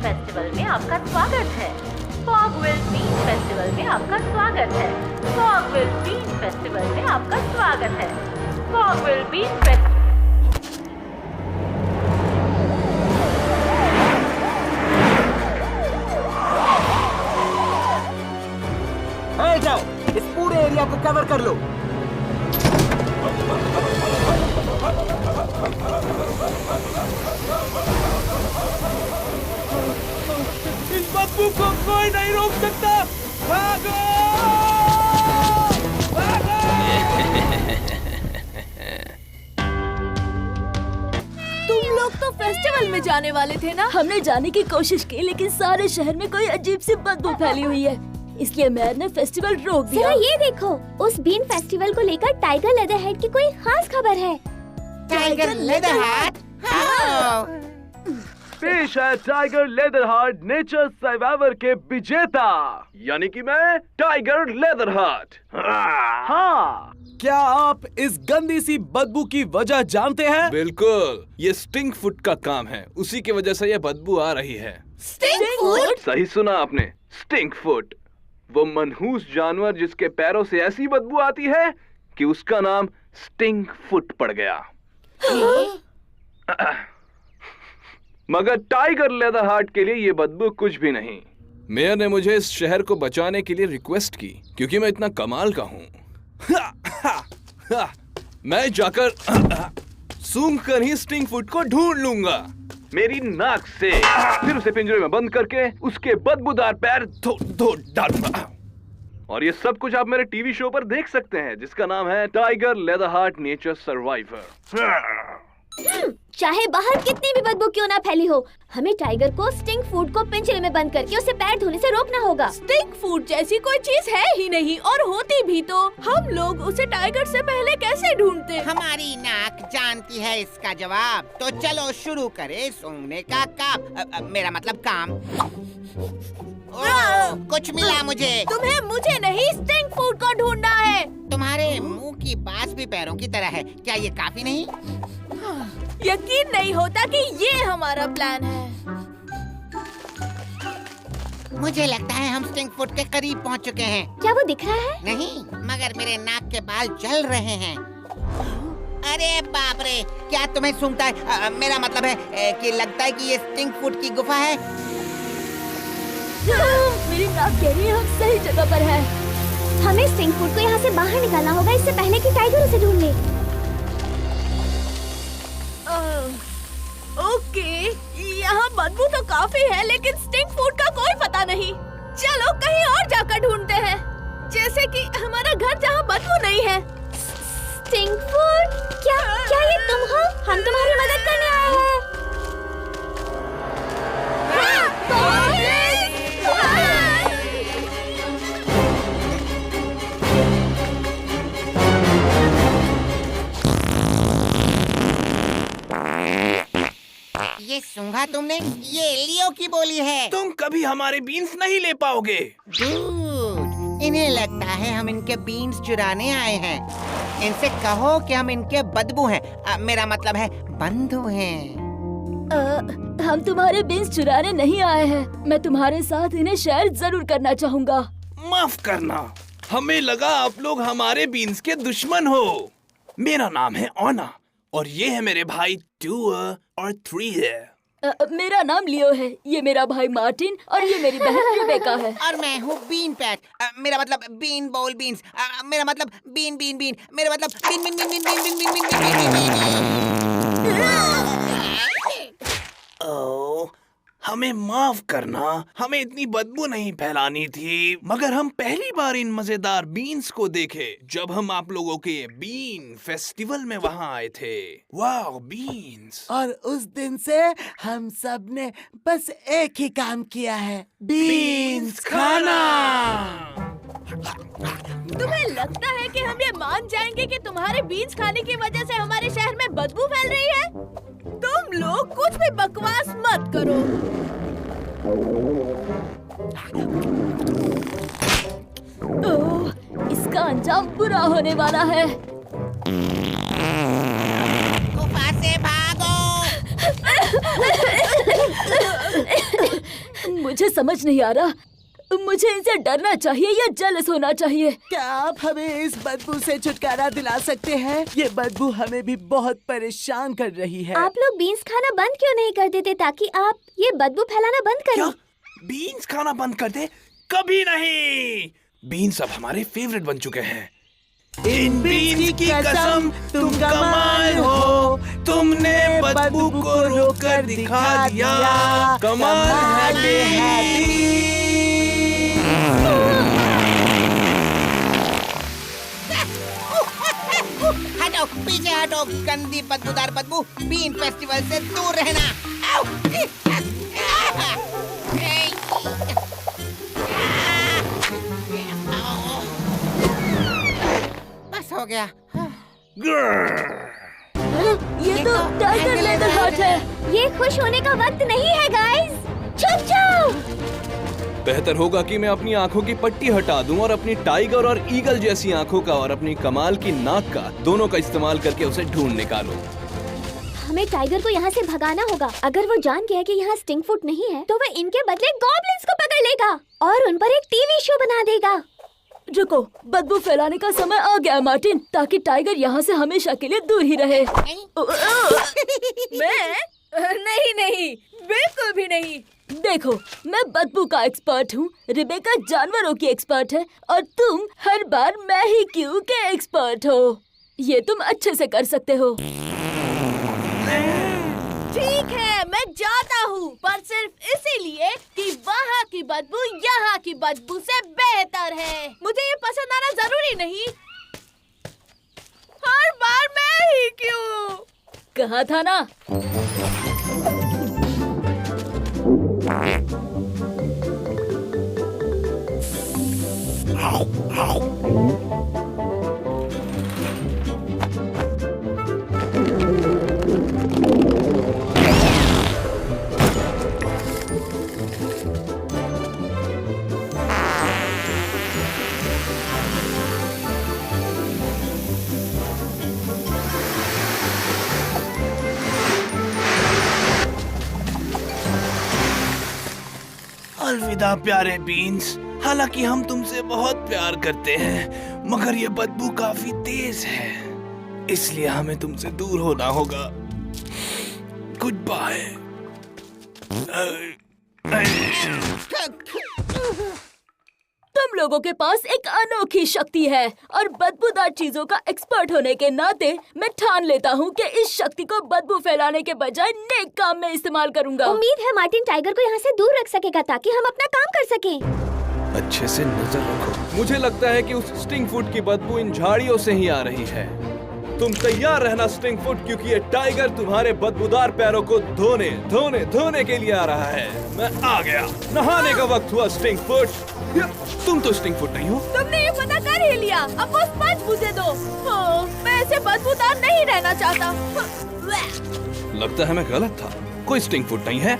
Festival में आपका स्वागत है। फॉगविल बीन फेस्टिवल में आपका स्वागत है। फॉगविल बीन फेस्टिवल में आपका स्वागत है। फॉगविल बीन फेस्टिवल। जाओ, इस पूरे एरिया को कवर कर लो। इस बदबू को कोई नहीं रोक सकता। भागो! भागो! तुम लोग तो फेस्टिवल में जाने वाले थे ना? हमने जाने की कोशिश की लेकिन सारे शहर में कोई अजीब सी बदबू फैली हुई है, इसलिए मेयर ने फेस्टिवल रोक दिया। जरा ये देखो, उस बीन फेस्टिवल को लेकर टाइगर लेदरहेड की कोई खास खबर है। टाइगर लेदरहेड? हाँ। पेश है टाइगर लेदरहार्ट नेचर सर्वाइवर के विजेता, यानी कि मैं टाइगर लेदरहार्ट। हाँ। क्या आप इस गंदी सी बदबू की वजह जानते हैं? बिल्कुल, ये स्टिंक फुट का काम है, उसी की वजह से ये बदबू आ रही है। Stink foot? सही सुना आपने, स्टिंक फुट, वो मनहूस जानवर जिसके पैरों से ऐसी बदबू आती है कि उसका नाम स्टिंक फुट पड़ गया। मगर टाइगर लेदरहार्ट के लिए ये बदबू कुछ भी नहीं। मेयर ने मुझे इस शहर को बचाने के लिए रिक्वेस्ट की, क्योंकि मैं इतना कमाल का हूँ। मैं जाकर सूंघ कर ही स्टिंक फुट को ढूंढ लूंगा, मेरी नाक से, फिर उसे पिंजरे में बंद करके उसके बदबूदार पैर धो डालूंगा। और ये सब कुछ आप मेरे टीवी शो पर देख सकते हैं, जिसका नाम है टाइगर लेदरहार्ट नेचर सर्वाइवर। चाहे बाहर कितनी भी बदबू क्यों ना फैली हो, हमें टाइगर को स्टिंक फूड को पिंजरे में बंद करके उसे पैर धोने से रोकना होगा। स्टिंक फूड जैसी कोई चीज है ही नहीं, और होती भी तो हम लोग उसे टाइगर से पहले कैसे ढूंढते? हमारी नाक जानती है इसका जवाब, तो चलो शुरू करें सूंघने का काम, मेरा मतलब काम। कुछ मिला मुझे। तुम्हें मुझे नहीं, स्टिंक फूड को ढूंढना है। तुम्हारे मुंह की बात भी पैरों की तरह है, क्या ये काफी नहीं? यकीन नहीं होता कि ये हमारा प्लान है। मुझे लगता है हम स्टिंक फुट के करीब पहुंच चुके हैं। क्या वो दिख रहा है? नहीं, मगर मेरे नाक के बाल जल रहे हैं। अरे बाप रे, क्या तुम्हें सूंघता है? मेरा मतलब है कि लगता है कि ये स्टिंक फुट की गुफा है। मेरी नाक कह रही है हम सही जगह पर हैं। हमें स्टिंक फूड को यहाँ से बाहर निकालना होगा, इससे पहले कि टाइगर उसे ढूंढ ले। ओके, यहाँ बदबू तो काफी है, लेकिन स्टिंक फूड का कोई पता नहीं। चलो कहीं और जाकर ढूंढते हैं, जैसे कि हमारा घर जहाँ बदबू नहीं है। Stink food? क्या ये तुम हो? हम तुम्हारी मदद करने आए हैं। ये सूंघा तुमने? ये लियो की बोली है। तुम कभी हमारे बीन्स नहीं ले पाओगे। डूड, इन्हें लगता है हम इनके बीन्स चुराने आए हैं। इनसे कहो कि हम इनके बदबू हैं, मेरा मतलब है बंधु हैं। हम तुम्हारे बीन्स चुराने नहीं आए हैं, मैं तुम्हारे साथ इन्हें शेयर जरूर करना चाहूँगा। माफ करना, हमें लगा आप लोग हमारे बीन्स के दुश्मन हो। मेरा नाम है ओना और ये है मेरे भाई 2 और 3 है। मेरा नाम लियो है, ये मेरा भाई मार्टिन और ये मेरी बहन रिबेका है। और मैं हूँ बीन पैक, मेरा मतलब बीन बोल बीन्स, मेरा मतलब बीन बीन बीन, मेरा मतलब bean bean bean bean bean bean bean bean bean bean. ओह, हमें माफ करना, हमें इतनी बदबू नहीं फैलानी थी, मगर हम पहली बार इन मजेदार बीन्स को देखे जब हम आप लोगों के बीन फेस्टिवल में वहाँ आए थे। वाह बीन्स! और उस दिन से हम सब ने बस एक ही काम किया है, बीन्स खाना। तुम्हें लगता है कि हम ये मान जाएंगे कि तुम्हारे बीन्स खाने की वजह से हमारे शहर में बदबू फैल रही है? तुम लोग कुछ भी बकवास मत करो। ओह, इसका अंजाम बुरा होने वाला है। गुफा से भागो। मुझे समझ नहीं आ रहा, मुझे इनसे डरना चाहिए या जेलस होना चाहिए? क्या आप हमें इस बदबू से छुटकारा दिला सकते हैं? ये बदबू हमें भी बहुत परेशान कर रही है। आप लोग बीन्स खाना बंद क्यों नहीं कर देते ताकि आप ये बदबू फैलाना बंद करें? क्या बीन्स खाना बंद कर दे? कभी नहीं। बीन्स अब हमारे फेवरेट बन चुके हैं। इन बीन्स की कसम तुम कमाल हो, तुमने बदबू को रोककर दिखा दिया। कमाल है हटो, पीछे हटो, गंदी बदबूदार बदबू। बीन फेस्टिवल से दूर रहना। आओ। बस हो गया। ये तो टाइगर लेदर हार्ट है। ये खुश होने का वक्त नहीं है गाइस। चुप जाओ। बेहतर होगा कि मैं अपनी आंखों की पट्टी हटा दूं और अपनी टाइगर और ईगल जैसी आंखों का और अपनी कमाल की नाक का दोनों का इस्तेमाल करके उसे ढूंढ निकालूं। हमें टाइगर को यहाँ से भगाना होगा। अगर वो जान गया कि यहाँ स्टिंग फूट नहीं है तो वह इनके बदले गॉब्लिन्स को पकड़ लेगा और उन पर एक टीवी शो बना देगा। रुको, बदबू फैलाने का समय आ गया मार्टिन, ताकि टाइगर यहाँ से हमेशा के लिए दूर ही रहे। मैं? नहीं, बिल्कुल भी नहीं। देखो, मैं बदबू का एक्सपर्ट हूँ, रिबेका जानवरों की एक्सपर्ट है और तुम हर बार मैं ही क्यों के एक्सपर्ट हो। ये तुम अच्छे से कर सकते हो। ठीक है, मैं जाता हूँ, पर सिर्फ इसीलिए कि वहाँ की बदबू यहाँ की बदबू से बेहतर है। मुझे ये पसंद आना जरूरी नहीं। हर बार मैं ही क्यों? कहा था ना। अलविदा प्यारे बीन्स। हालांकि हम तुमसे बहुत प्यार करते हैं, मगर ये बदबू काफी तेज है, इसलिए हमें तुमसे दूर होना होगा। Goodbye. तुम लोगों के पास एक अनोखी शक्ति है और बदबूदार चीजों का एक्सपर्ट होने के नाते मैं ठान लेता हूँ कि इस शक्ति को बदबू फैलाने के बजाय नेक काम में इस्तेमाल करूँगा। उम्मीद है मार्टिन टाइगर को यहाँ से दूर रख सकेगा ताकि हम अपना काम कर सकें। अच्छे से नजर रखो। मुझे लगता है कि उस स्टिंग फूट की बदबू इन झाड़ियों से ही आ रही है। तुम तैयार रहना स्टिंग फूट, क्योंकि ये टाइगर तुम्हारे बदबूदार पैरों को धोने धोने धोने के लिए आ रहा है। मैं आ गया। नहाने का वक्त हुआ स्टिंग फूट। तुम तो स्टिंग फूट नहीं हो। तुमने ये पता कर ही लिया। अब वो स्पंज मुझे दो। मैं ऐसे बदबूदार नहीं रहना चाहता। लगता है मैं गलत था। कोई स्टिंग फूट नहीं है,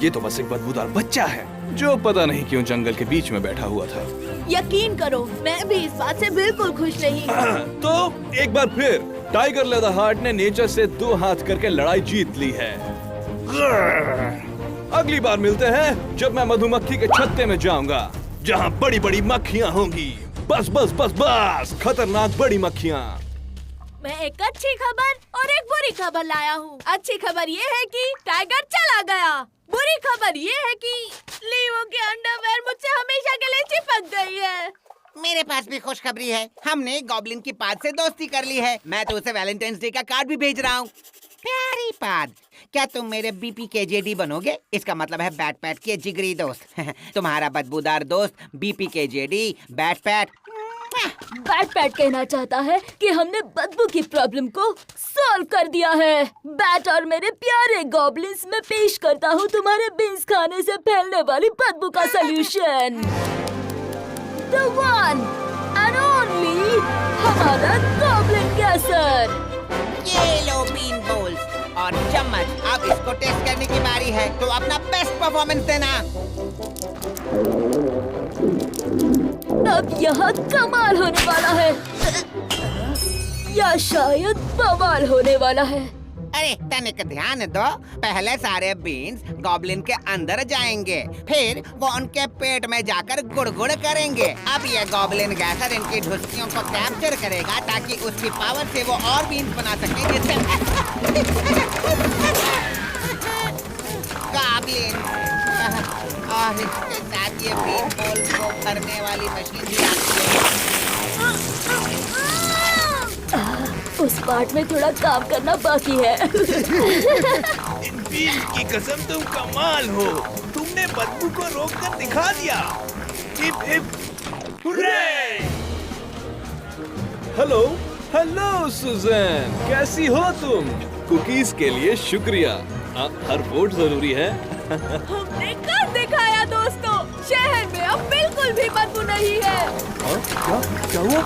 ये तो बस एक बदबूदार बच्चा है जो पता नहीं क्यों जंगल के बीच में बैठा हुआ था। यकीन करो, मैं भी इस बात से बिल्कुल खुश नहीं। तो एक बार फिर टाइगर लेदर हार्ट ने नेचर से 2 हाथ करके लड़ाई जीत ली है। अगली बार मिलते हैं जब मैं मधुमक्खी के छत्ते में जाऊंगा, जहाँ बड़ी बड़ी मक्खियाँ होंगी। बस बस बस बस, खतरनाक बड़ी मक्खियाँ। मैं एक अच्छी खबर और एक बुरी खबर लाया हूँ। अच्छी खबर ये है कि टाइगर चला गया। बुरी खबर ये है कि लीवो की अंडरवेयर मुझसे हमेशा के लिए चिपक गई है। मेरे पास भी खुशखबरी है। हमने गॉब्लिन की पाद से दोस्ती कर ली है। मैं तो उसे वैलेंटाइंस डे का कार्ड भी भेज रहा हूँ। प्यारी पाद, क्या तुम मेरे बीपी के जेडी बनोगे? इसका मतलब है बैट पैट के जिगरी दोस्त। तुम्हारा बदबूदार दोस्त बीपी के JD bat PAT. Bat PAT कहना चाहता है कि हमने बदबू की प्रॉब्लम को सॉल्व कर दिया है। बैट और मेरे प्यारे गॉब्लिन्स, में पेश करता हूँ तुम्हारे बीन्स खाने से फैलने वाली बदबू का solution. The one and only हमारा गॉब्लिन गैसर। ये लो बीन बोल्स और चम्मच। अब इसको टेस्ट करने की बारी है, तो अपना बेस्ट परफॉर्मेंस देना। अब यहाँ कमाल होने वाला है, या शायद बवाल होने वाला है। अरे तनिक ध्यान दो, पहले सारे बीन्स गॉब्लिन के अंदर जाएंगे, फिर वो उनके पेट में जाकर गुड़गुड़ करेंगे। अब ये गॉब्लिन गैसर इनकी ढुसकियों को कैप्चर करेगा ताकि उसकी पावर से वो और बीन्स बना सके, जिससे गॉब्लिन और इसके साथ ये बीन बॉल को भरने वाली मशीन भी आती है। उस पार्ट में थोड़ा काम करना बाकी है। इन बीन्स की कसम तुम कमाल हो, तुमने बदबू को रोक कर दिखा दिया। Hip hip hurray! Hello hello Susan, कैसी हो तुम? कुकीज के लिए शुक्रिया। हर वोट जरूरी है। हमने कर दिखाया दोस्तों, शहर में अब बिल्कुल भी बदबू नहीं है। क्या हुआ?